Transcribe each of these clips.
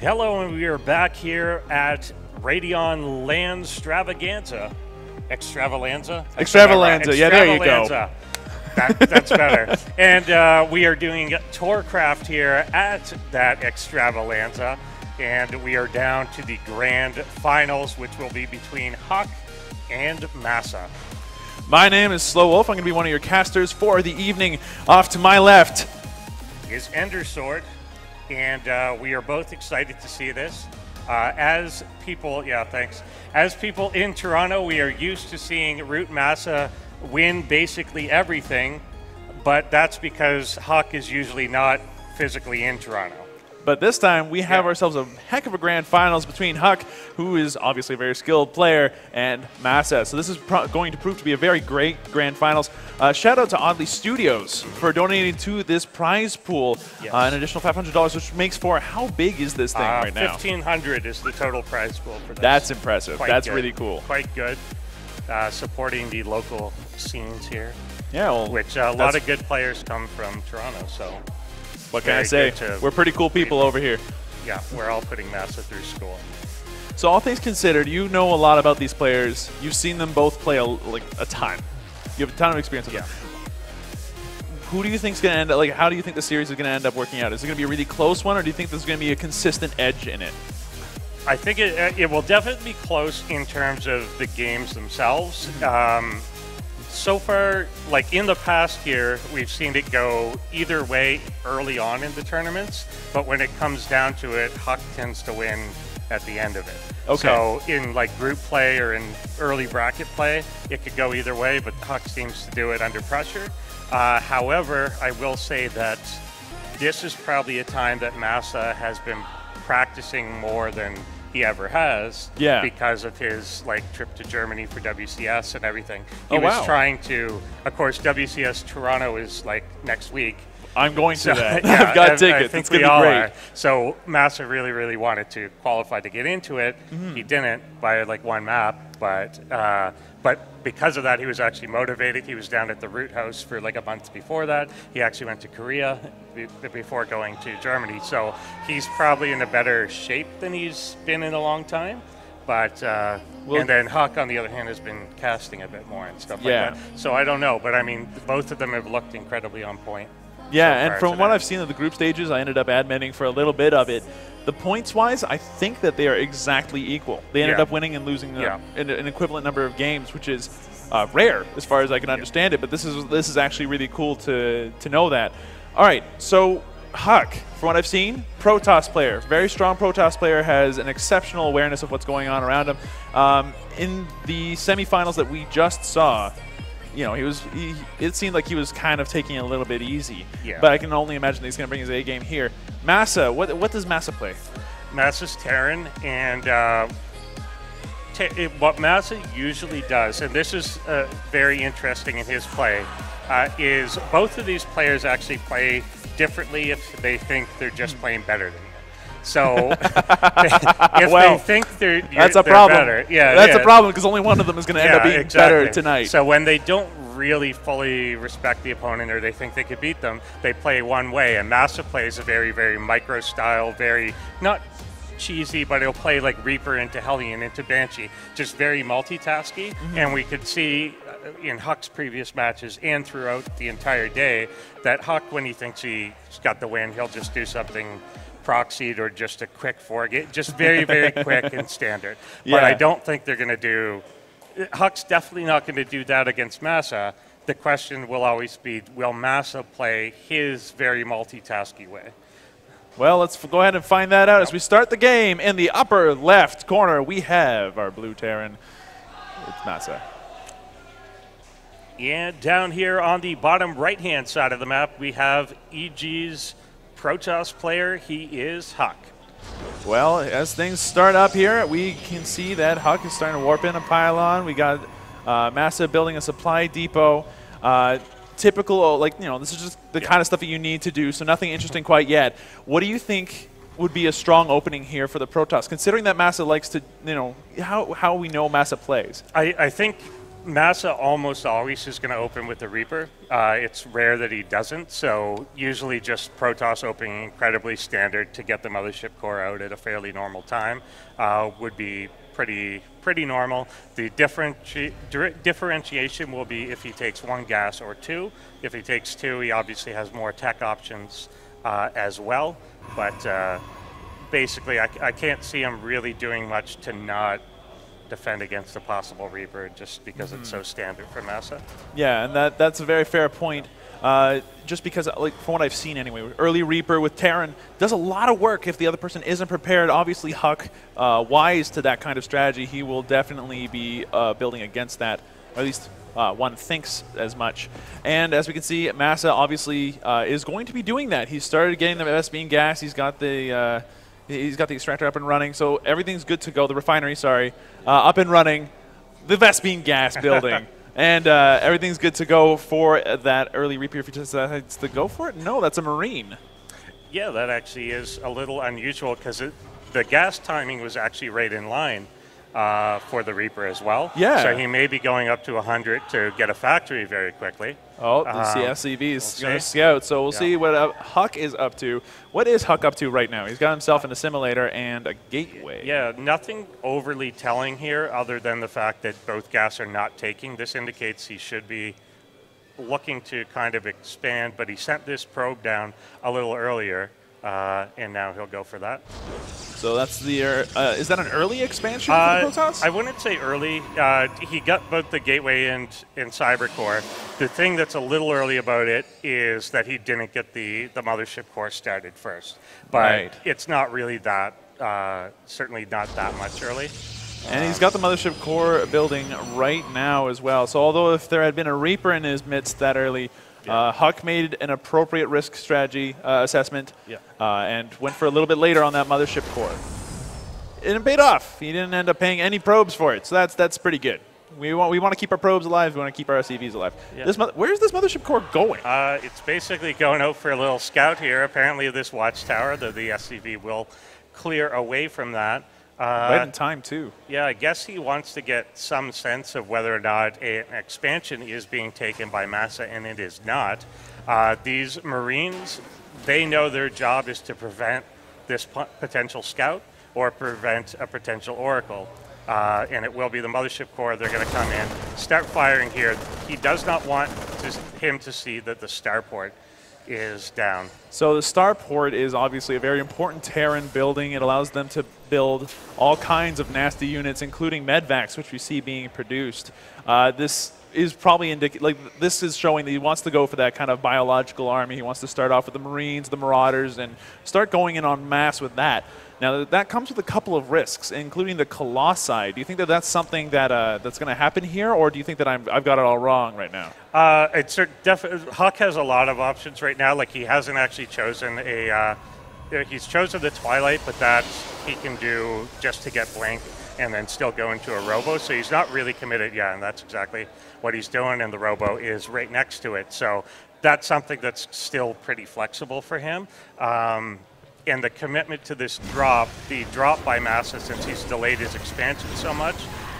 Hello, and we are back here at Radeon Land Extravaganza. Extravaganza, yeah, there you go. That's better. And we are doing TorCraft here at that Extravaganza, and we are down to the grand finals, which will be between Huck and MaSa. My name is Slow Wolf. I'm going to be one of your casters for the evening. Off to my left is Endersword, and we are both excited to see this. As people in Toronto, we are used to seeing Root MaSa win basically everything, but that's because Huck is usually not physically in Toronto. But this time, we have ourselves a heck of a grand finals between Huck, who is obviously a very skilled player, and MaSa. So this is going to prove to be a very great grand finals. Shout out to Oddly Studios for donating to this prize pool an additional $500, which makes for, how big is this thing right now? $1,500 is the total prize pool for this. That's impressive. That's really cool. Quite good. Supporting the local scenes here. Yeah, well, which a lot of good players come from Toronto, so... What can I say? We're pretty cool people over here. Yeah, we're all putting MaSa through school. So all things considered, you know a lot about these players. You've seen them both play a ton. You have a ton of experience with them. Who do you think is going to end up, how do you think the series is going to end up working out? Is it going to be a really close one, or do you think there's going to be a consistent edge in it? I think it will definitely be close in terms of the games themselves. So far, in the past year, we've seen it go either way early on in the tournaments, but when it comes down to it, Huck tends to win at the end of it. Okay. So in group play or in early bracket play, it could go either way, but Huck seems to do it under pressure. However, I will say that this is probably a time that MaSa has been practicing more than he ever has, because of his trip to Germany for WCS and everything. He was trying to, of course, WCS Toronto is next week. I'm going to that. I've got tickets. It's going to be great. So MaSa really, really wanted to qualify to get into it. He didn't by one map, but because of that, he was actually motivated. He was down at the Root House for a month before that. He actually went to Korea before going to Germany. So he's probably in a better shape than he's been in a long time. But and then Huck, on the other hand, has been casting a bit more and stuff like that. So I don't know, but I mean, both of them have looked incredibly on point. Yeah, and from what I've seen of the group stages, I ended up adminning for a little bit of it. The points-wise, I think that they are exactly equal. They ended up winning and losing an equivalent number of games, which is rare as far as I can understand it. But this is actually really cool to know that. All right, so Huck, from what I've seen, Protoss player, very strong Protoss player, has an exceptional awareness of what's going on around him. In the semifinals that we just saw, it seemed like he was kind of taking it a little bit easy. Yeah. But I can only imagine that he's going to bring his A game here. MaSa, what does MaSa play? MaSa's Terran, and what MaSa usually does, and this is very interesting in his play, is both of these players actually play differently if they think they're just playing better than you. So if they think they're better, that's a problem, because only one of them is going to end up being better tonight. So when they don't really fully respect the opponent, or they think they could beat them, they play one way. And MaSa plays a very, very micro style, very not cheesy, but he'll play Reaper into Hellion into Banshee, just very multitasky. And we could see in Huck's previous matches and throughout the entire day that Huck, when he thinks he's got the win, he'll just do something proxied or just a quick forget, just very, very quick and standard. But I don't think they're going to do... Huck's definitely not going to do that against MaSa. The question will always be, will MaSa play his very multitasky way? Well, let's go ahead and find that out as we start the game. In the upper left corner, we have our blue Terran. It's MaSa. And down here on the bottom right-hand side of the map, we have EG's Protoss player. He is Huck. Well, as things start up here, we can see that Huck is starting to warp in a pylon. We got MaSa building a supply depot. Typical, this is just the kind of stuff that you need to do, so nothing interesting quite yet. What do you think would be a strong opening here for the Protoss, considering that MaSa likes to, how we know MaSa plays? I think MaSa almost always is going to open with the Reaper. It's rare that he doesn't, so usually just Protoss opening incredibly standard to get the Mothership Core out at a fairly normal time would be pretty normal. The differentiation will be if he takes 1 gas or 2. If he takes 2, he obviously has more tech options as well, but basically I can't see him really doing much to not defend against a possible Reaper just because it's so standard for MaSa. Yeah, and that's a very fair point. Just because, like, from what I've seen anyway, early Reaper with Terran does a lot of work if the other person isn't prepared. Obviously, Huck, wise to that kind of strategy, he will definitely be building against that, or at least one thinks as much. And as we can see, MaSa obviously is going to be doing that. He started getting the Vespene gas. He's got the extractor up and running, so everything's good to go. The refinery, up and running. The Vespene gas building. And everything's good to go for that early Reaper. If he decides to go for it, no, that's a Marine. Yeah, that actually is a little unusual because the gas timing was actually right in line for the Reaper as well. Yeah. So he may be going up to 100 to get a factory very quickly. Oh, the SCV is going to scout, so we'll see what Huck is up to. What is Huck up to right now? He's got himself an assimilator and a gateway. Yeah, nothing overly telling here other than the fact that both gas are not taking. This indicates he should be looking to kind of expand, but he sent this probe down a little earlier, and now he'll go for that. So that's the is that an early expansion for the Protoss? I wouldn't say early. He got both the gateway and Cyber Core. The thing that's a little early about it is that he didn't get the Mothership Core started first. But it's not really that, certainly not that much early. And he's got the Mothership Core building right now as well. So although if there had been a Reaper in his midst that early, Huck made an appropriate risk strategy assessment and went for a little bit later on that Mothership Core. And it paid off. He didn't end up paying any probes for it, so that's pretty good. We want to keep our probes alive. We want to keep our SCVs alive. Yeah. Where's this Mothership Core going? It's basically going out for a little scout here. Apparently this watchtower, the SCV will clear away from that. Right in time, too. Yeah, I guess he wants to get some sense of whether or not an expansion is being taken by MaSa, and it is not. These Marines, they know their job is to prevent this potential scout or prevent a potential Oracle. And it will be the Mothership Core. They're going to come in, start firing here. He does not want him to see that the starport is down. So the starport is obviously a very important Terran building. It allows them to build all kinds of nasty units, including medvacs, which we see being produced. This is probably this is showing that he wants to go for that kind of biological army. He wants to start off with the Marines, the Marauders, and start going in en masse with that. Now, that comes with a couple of risks, including the Colossi. Do you think that that's something that that's going to happen here, or do you think that I've got it all wrong right now? Huck has a lot of options right now. Like, he hasn't actually chosen he's chosen the Twilight, but that he can do just to get blank and then still go into a Robo. So he's not really committed yet, and that's exactly what he's doing, and the Robo is right next to it. So that's something that's still pretty flexible for him. And the commitment to this drop, the drop by MaSa, since he's delayed his expansion so much,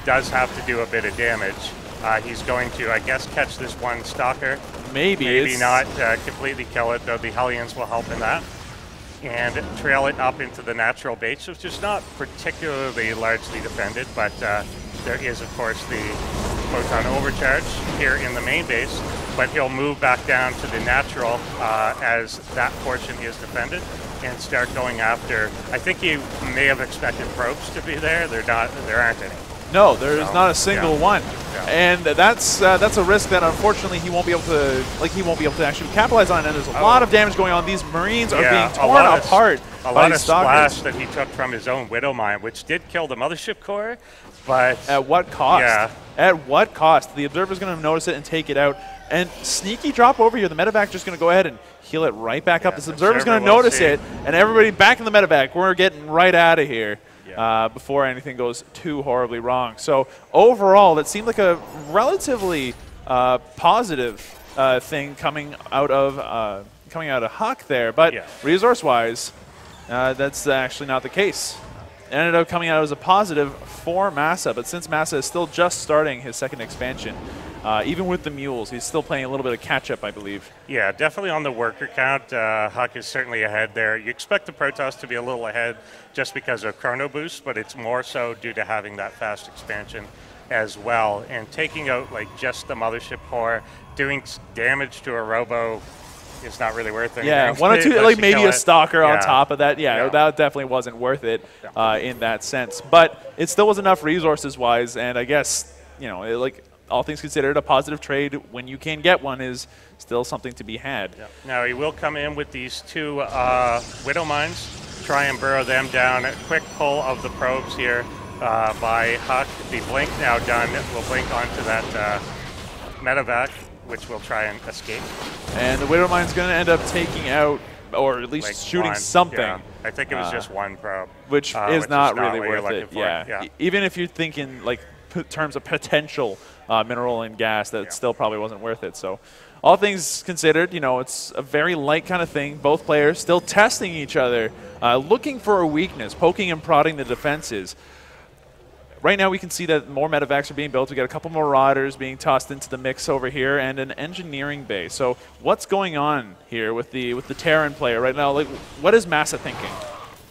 does have to do a bit of damage. He's going to, I guess, catch this one Stalker. Maybe not completely kill it, though the Hellions will help in that. And trail it up into the natural base, which is not particularly largely defended, but there is, of course, the photon overcharge here in the main base, but he'll move back down to the natural as that portion is defended and start going after. I think he may have expected probes to be there. There aren't any. No, there's not a single one, and that's a risk that unfortunately he won't be able to actually capitalize on. And there's a lot of damage going on. These Marines are being torn apart. A lot of splash that he took from his own Widow Mine, which did kill the Mothership Core, but at what cost? Yeah. At what cost? The Observer's going to notice it and take it out. And sneaky drop over here. The medevac just going to go ahead and heal it right back up. This Observer's going to notice it, and everybody back in the medevac. We're getting right out of here before anything goes too horribly wrong. So overall, that seemed like a relatively positive thing coming out of Huck there. But resource-wise, that's actually not the case. ended up coming out as a positive for MaSa, but since MaSa is still just starting his second expansion, even with the mules, he's still playing a little bit of catch-up, I believe. Yeah, definitely on the worker count, Huck is certainly ahead there. You expect the Protoss to be a little ahead just because of chrono boost, but it's more so due to having that fast expansion as well. And taking out like just the mothership core, doing damage to a robo is not really worth it. Yeah, one or two, like maybe a stalker on top of that. Yeah, that definitely wasn't worth it in that sense. But it still was enough resources-wise, and I guess, you know, like all things considered, a positive trade when you can get one is still something to be had. Yeah. Now he will come in with these two Widow Mines, try and burrow them down. A quick pull of the probes here by Huck. The blink now done. We'll blink onto that medevac, which will try and escape. And the Widow Mine's going to end up taking out, or at least like shooting something. Yeah. I think it was just one probe. Which is not really worth it. Yeah. Even if you're thinking like terms of potential mineral and gas, that still probably wasn't worth it. So all things considered, you know, it's a very light kind of thing. Both players still testing each other, looking for a weakness, poking and prodding the defenses. Right now we can see that more medevacs are being built. We got a couple more Marauders being tossed into the mix over here, and an engineering base. So what's going on here with the Terran player right now? Like, what is MaSa thinking?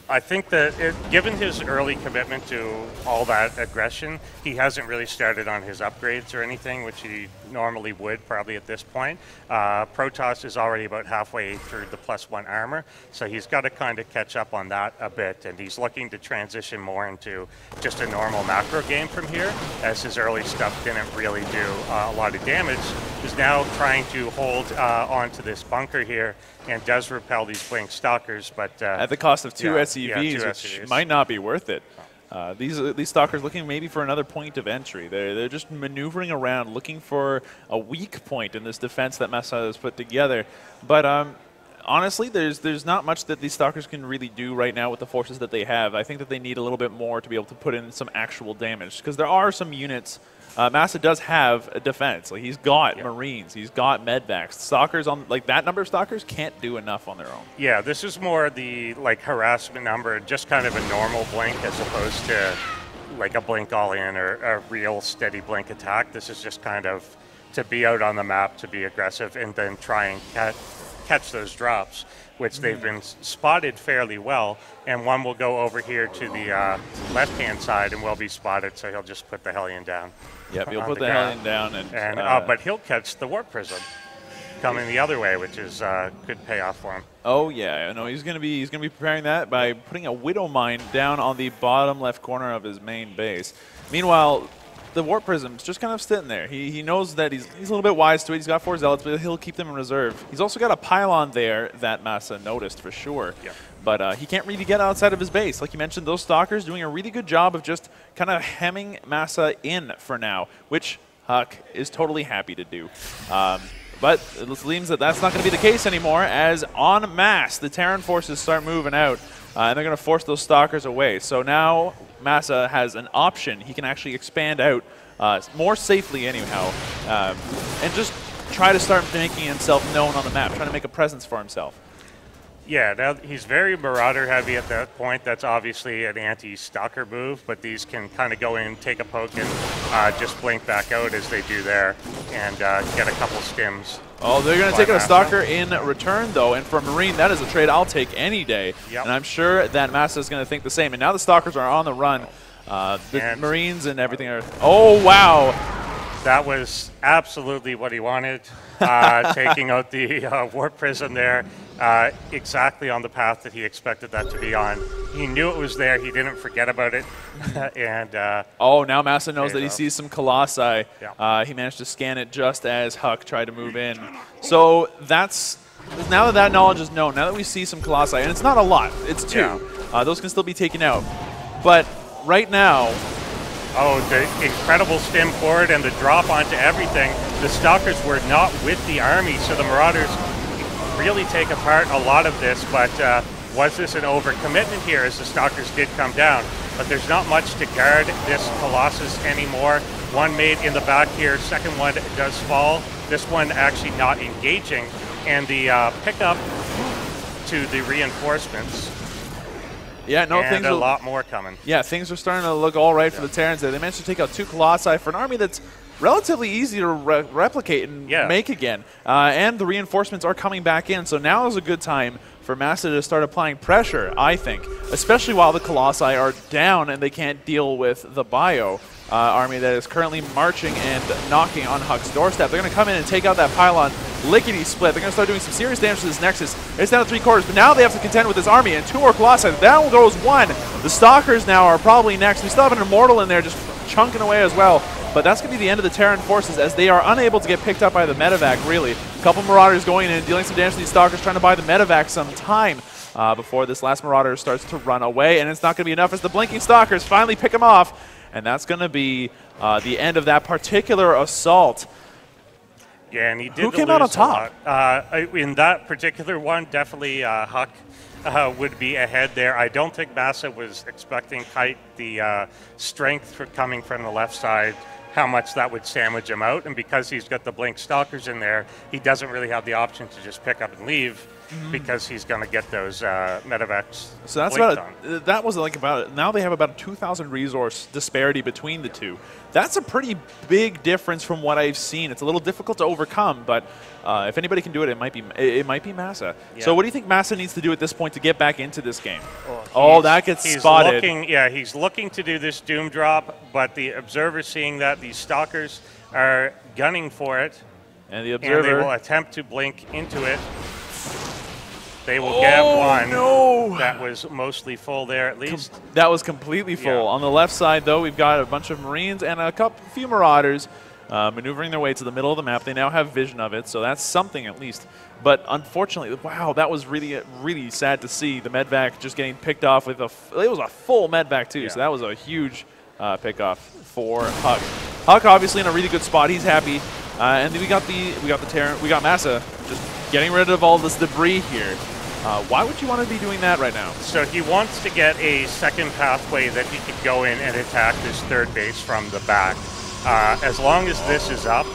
I think that given his early commitment to all that aggression, he hasn't really started on his upgrades or anything, which he normally would probably at this point. Protoss is already about halfway through the +1 armor, so he's got to kind of catch up on that a bit, and he's looking to transition more into just a normal macro game from here, as his early stuff didn't really do a lot of damage. He's now trying to hold onto this bunker here, and does repel these blink stalkers, but at the cost of two SCVs, which might not be worth it. These stalkers looking maybe for another point of entry. They're just maneuvering around, looking for a weak point in this defense that MaSa has put together. But honestly, there's not much that these stalkers can really do right now with the forces that they have. I think that they need a little bit more to be able to put in some actual damage, because there are some units. MaSa does have a defense. Like, he's got Marines, he's got medvacs. Stalkers on like that number of stalkers can't do enough on their own. Yeah, this is more the like harassment number, just kind of a normal blink as opposed to like a blink all in or a real steady blink attack. This is just kind of to be out on the map, to be aggressive, and then try and catch those drops, which they've been spotted fairly well. And one will go over here to the left-hand side and will be spotted, so he'll just put the Hellion down. Yep, he'll put the Hellion down, and but he'll catch the Warp Prism coming the other way, which is good payoff for him. Oh yeah, no, he's gonna be preparing that by putting a Widow Mine down on the bottom left corner of his main base. Meanwhile, the Warp Prism's just kind of sitting there. He knows that he's a little bit wise to it. He's got 4 Zealots, but he'll keep them in reserve. He's also got a pylon there that MaSa noticed for sure. Yeah. But he can't really get outside of his base. Like you mentioned, those Stalkers doing a really good job of just kind of hemming MaSa in for now, which Huck is totally happy to do. But it seems that that's not going to be the case anymore, as en masse the Terran forces start moving out, and they're going to force those Stalkers away. So now MaSa has an option. He can actually expand out more safely anyhow, and just try to start making himself known on the map, trying to make a presence for himself. Yeah, now he's very Marauder heavy at that point. That's obviously an anti-Stalker move, but these can kind of go in, take a poke, and just blink back out as they do there, and get a couple stims. Oh, they're going to take a Stalker in return, though, and for a Marine, that is a trade I'll take any day. Yep. And I'm sure that MaSa is going to think the same. And now the Stalkers are on the run. The Marines and everything are... Oh, wow. That was absolutely what he wanted, taking out the Warp Prism there, exactly on the path that he expected that to be on. He knew it was there. He didn't forget about it. And oh, now MaSa knows that he sees some Colossi. Yeah. He managed to scan it just as Huck tried to move in. So that's... Now that knowledge is known, now that we see some Colossi, and it's not a lot, it's 2. Yeah. Those can still be taken out. But right now... Oh, the incredible stim forward and the drop onto everything. The Stalkers were not with the army, so the Marauders really take apart a lot of this, but was this an overcommitment here as the Stalkers did come down? But there's not much to guard this Colossus anymore. One made in the back here, second one does fall. This one actually not engaging, and the pickup to the reinforcements Yeah, no, and a lot more coming. Yeah, things are starting to look all right for the Terrans there. They managed to take out 2 Colossi for an army that's relatively easy to replicate and make again. And the reinforcements are coming back in, so now is a good time for MaSa to start applying pressure, I think, especially while the Colossi are down and they can't deal with the Bio army that is currently marching and knocking on Huck's doorstep. They're going to come in and take out that pylon lickety-split. They're going to start doing some serious damage to this Nexus. It's down to 3/4, but now they have to contend with this army and 2 more Colossi. Down goes 1. The Stalkers now are probably next. We still have an Immortal in there just chunking away as well. But that's going to be the end of the Terran forces as they are unable to get picked up by the medevac, really. A couple Marauders going in and dealing some damage to these Stalkers, trying to buy the medevac some time before this last Marauder starts to run away. And it's not going to be enough as the blinking Stalkers finally pick him off. And that's going to be the end of that particular assault. Yeah, and he did. Who came out on top? In that particular one, definitely Huck would be ahead there. I don't think MaSa was expecting quite the strength coming from the left side, how much that would sandwich him out. And because he's got the blink Stalkers in there, he doesn't really have the option to just pick up and leave because he's going to get those medevacs. So that's about that was like about now they have about a 2,000 resource disparity between the two. That's a pretty big difference from what I've seen. It's a little difficult to overcome, but if anybody can do it, it might be MaSa. Yeah. So what do you think MaSa needs to do at this point to get back into this game? Oh, that gets spotted. He's looking to do this Doom Drop, but the Observer's seeing that these Stalkers are gunning for it, and the Observer they will attempt to blink into it. They will get one. No. That was mostly full there, at least. That was completely full. Yeah. On the left side, though, we've got a bunch of Marines and a few Marauders maneuvering their way to the middle of the map. They now have vision of it, so that's something at least. But unfortunately, wow, that was really, really sad to see the medvac just getting picked off with it was a full medvac too. Yeah. So that was a huge pickoff for Huck. Huck obviously in a really good spot. He's happy, and then we got the Terran, we got MaSa just getting rid of all this debris here. Why would you want to be doing that right now? So he wants to get a second pathway that he could go in and attack this third base from the back. As long as this is up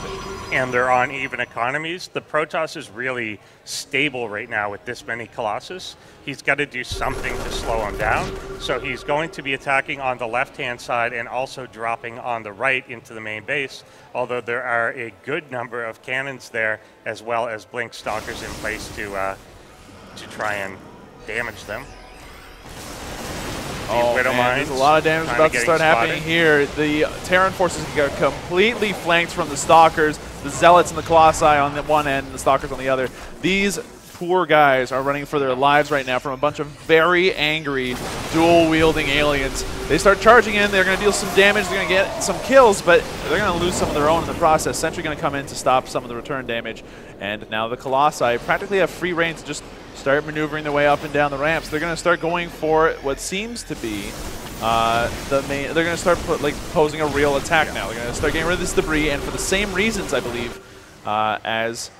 and they're on even economies, the Protoss is really stable right now with this many Colossus. He's got to do something to slow him down. So he's going to be attacking on the left-hand side and also dropping on the right into the main base, although there are a good number of cannons there as well as blink Stalkers in place to try and damage them. Oh man, there's a lot of damage about to start happening here. The Terran forces get completely flanked from the Stalkers, the Zealots and the Colossi on the one end, and the Stalkers on the other. These poor guys are running for their lives right now from a bunch of very angry, dual-wielding aliens. They start charging in, they're going to deal some damage, they're going to get some kills, but they're going to lose some of their own in the process. Sentry going to come in to stop some of the return damage, and now the Colossi practically have free reign to just start maneuvering their way up and down the ramps. They're going to start going for what seems to be the main. They're going to start posing a real attack now. They're going to start getting rid of this debris, and for the same reasons, I believe, as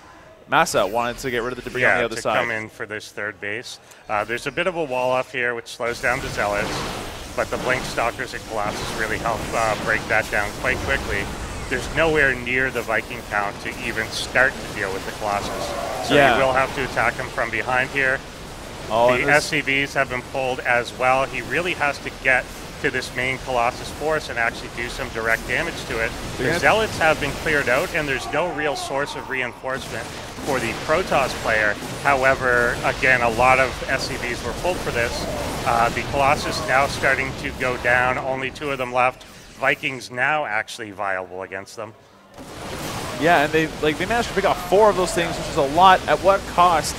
MaSa wanted to get rid of the debris on the other side. Yeah, to come in for this third base. There's a bit of a wall up here, which slows down the Zealots, but the blink Stalkers and Colossus really help break that down quite quickly. There's nowhere near the Viking count to even start to deal with the Colossus. So you will have to attack him from behind here. The SCVs have been pulled as well. He really has to get to this main Colossus force and actually do some direct damage to it. The Zealots have been cleared out, and there's no real source of reinforcement for the Protoss player. However, again, a lot of SCVs were pulled for this. The Colossus now starting to go down, only 2 of them left. Vikings now actually viable against them. Yeah, and they managed to pick off 4 of those things, which is a lot. At what cost?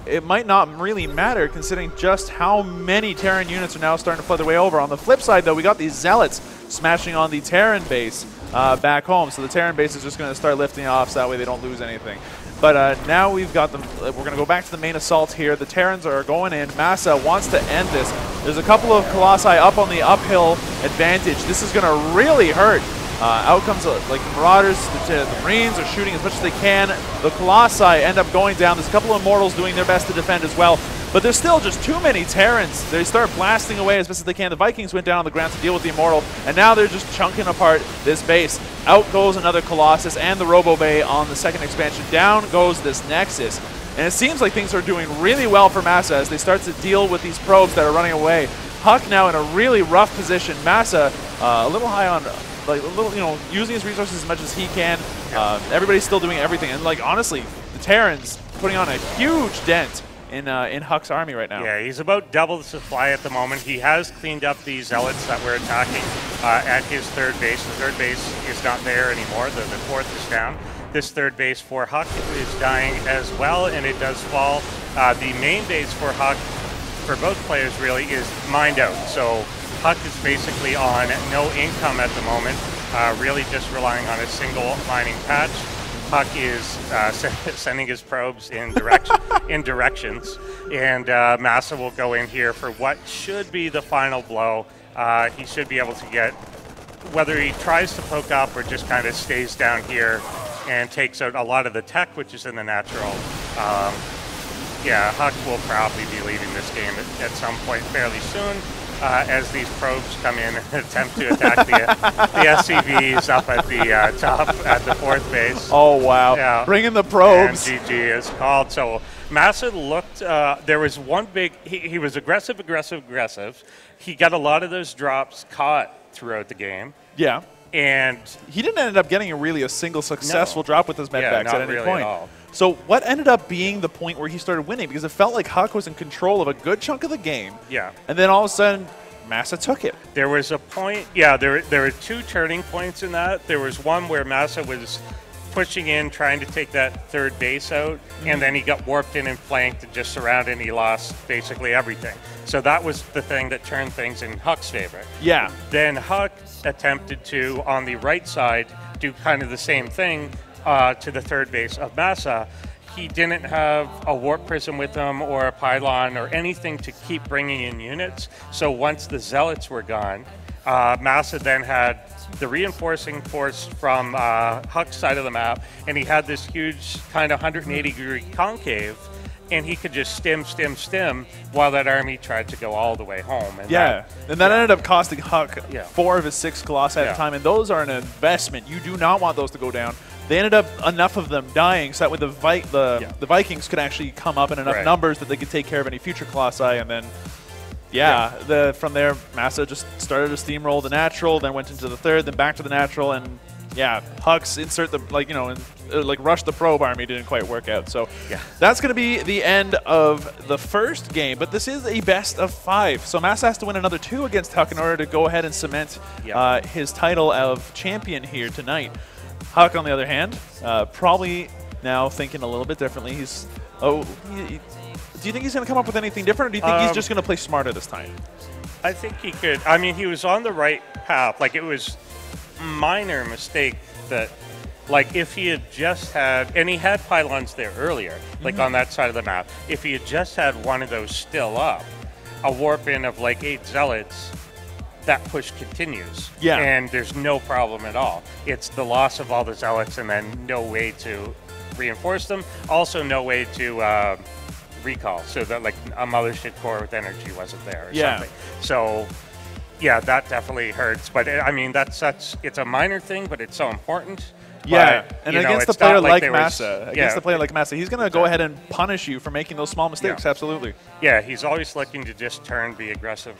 It might not really matter considering just how many Terran units are now starting to flood their way over. On the flip side, though, we got these Zealots smashing on the Terran base back home. So the Terran base is just going to start lifting off so that way they don't lose anything. But now we've got them. We're going to go back to the main assault here. The Terrans are going in. MaSa wants to end this. There's a couple of Colossi up on the uphill advantage. This is going to really hurt. Out comes like the Marauders, the Marines are shooting as much as they can. The Colossi end up going down. There's a couple of Immortals doing their best to defend as well. But there's still just too many Terrans. They start blasting away as best as they can. The Vikings went down on the ground to deal with the Immortal, and now they're just chunking apart this base. Out goes another Colossus and the Robo Bay on the second expansion. Down goes this Nexus. And it seems like things are doing really well for MaSa as they start to deal with these probes that are running away. Huck now in a really rough position. MaSa a little high on, like a little, using his resources as much as he can. Everybody's still doing everything, and like honestly, the Terrans putting on a huge dent in Huck's army right now. Yeah, he's about double the supply at the moment. He has cleaned up the Zealots that were attacking at his third base. The third base is not there anymore. The fourth is down. This third base for Huck is dying as well, and it does fall. The main base for Huck, for both players really, is mined out. So Huck is basically on no income at the moment, really just relying on a single mining patch. Huck is sending his probes in directions, and MaSa will go in here for what should be the final blow. He should be able to get, whether he tries to poke up or just kind of stays down here and takes out a lot of the tech, which is in the natural. Yeah, Huck will probably be leaving this game at some point fairly soon, as these probes come in and attempt to attack the SCVs up at the top at the fourth base. Oh, wow. Yeah. Bring in the probes. And GG is called. So MaSa looked, there was one big, he was aggressive. He got a lot of those drops caught throughout the game. Yeah. And he didn't end up getting a single successful drop with his medvacs at any really point. At all. So what ended up being the point where he started winning? Because it felt like Huck was in control of a good chunk of the game. Yeah. And then all of a sudden, MaSa took it. There was a point, there were two turning points in that. There was one where MaSa was pushing in, trying to take that third base out, and then he got warped in and flanked and just surrounded, and he lost basically everything. So that was the thing that turned things in Huck's favor. Yeah. Then Huck attempted to, on the right side, do kind of the same thing to the third base of MaSa. He didn't have a warp prism with him or a pylon or anything to keep bringing in units. So once the Zealots were gone, MaSa then had the reinforcing force from Huck's side of the map, and he had this huge kind of 180-degree concave, and he could just stem while that army tried to go all the way home. And that ended up costing Huck 4 of his 6 Colossi at a time, and those are an investment. You do not want those to go down. They ended up enough of them dying so that way the Vikings could actually come up in enough numbers that they could take care of any future Colossi, and then from there MaSa just started to steamroll the natural, then went into the third, then back to the natural, and Huck's rush the probe army didn't quite work out. So that's going to be the end of the first game, but this is a best of 5. So MaSa has to win another 2 against Huck in order to go ahead and cement his title of champion here tonight. Huck, on the other hand, probably now thinking a little bit differently. Do you think he's going to come up with anything different, or do you think he's just going to play smarter this time? I think he could. I mean, he was on the right path. Like, it was minor mistake that, like, if he had just had, and he had pylons there earlier, like on that side of the map, if he had just had one of those still up, a warp in of like 8 Zealots, that push continues. Yeah. And there's no problem at all. It's the loss of all the Zealots and then no way to reinforce them. Also no way to recall, so that like a mothership core with energy wasn't there or something. So yeah, that definitely hurts. But I mean, it's a minor thing, but it's so important. Yeah, and against the player like MaSa, he's going to go ahead and punish you for making those small mistakes, absolutely. Yeah, he's always looking to just be aggressive.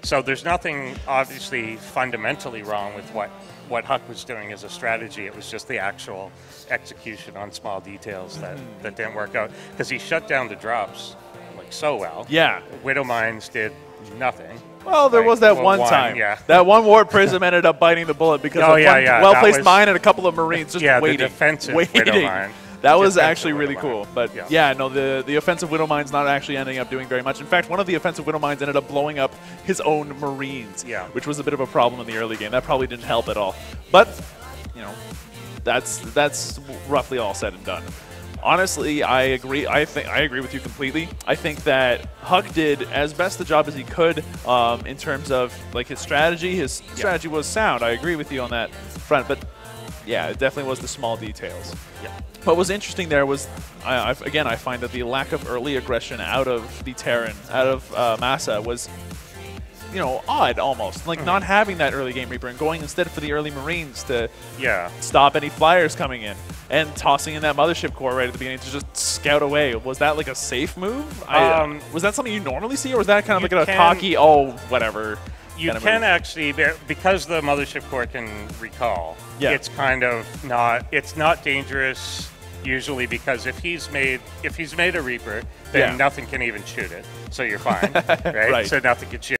So there's nothing obviously fundamentally wrong with what Huck was doing as a strategy. It was just the actual execution on small details that didn't work out. Because he shut down the drops like so well. Yeah. Widow Mines did nothing. Well, there was that one time. That one warp prism ended up biting the bullet because of one well-placed mine and a couple of Marines just waiting. The defensive Widow Mine. That was actually really cool. But the offensive Widow Mine's not actually ending up doing very much. In fact, one of the offensive Widow Mines ended up blowing up his own Marines, which was a bit of a problem in the early game. That probably didn't help at all. But, that's roughly all said and done. Honestly, I agree. I agree with you completely. I think that Huck did as best the job as he could in terms of like his strategy. His strategy was sound. I agree with you on that front. But yeah, it definitely was the small details. Yeah. What was interesting there was, I find that the lack of early aggression out of the Terran, out of MaSa, was odd almost. Like not having that early game Reaper and going instead for the early Marines to stop any flyers coming in. and tossing in that Mothership Core right at the beginning to just scout away. Was that like a safe move? Was that something you normally see, or was that kind of like a cocky, oh, whatever? You can actually, because the Mothership Core can recall, it's kind of not, it's not dangerous usually, because if he's made a Reaper, then nothing can even shoot it. So you're fine, right? So nothing can shoot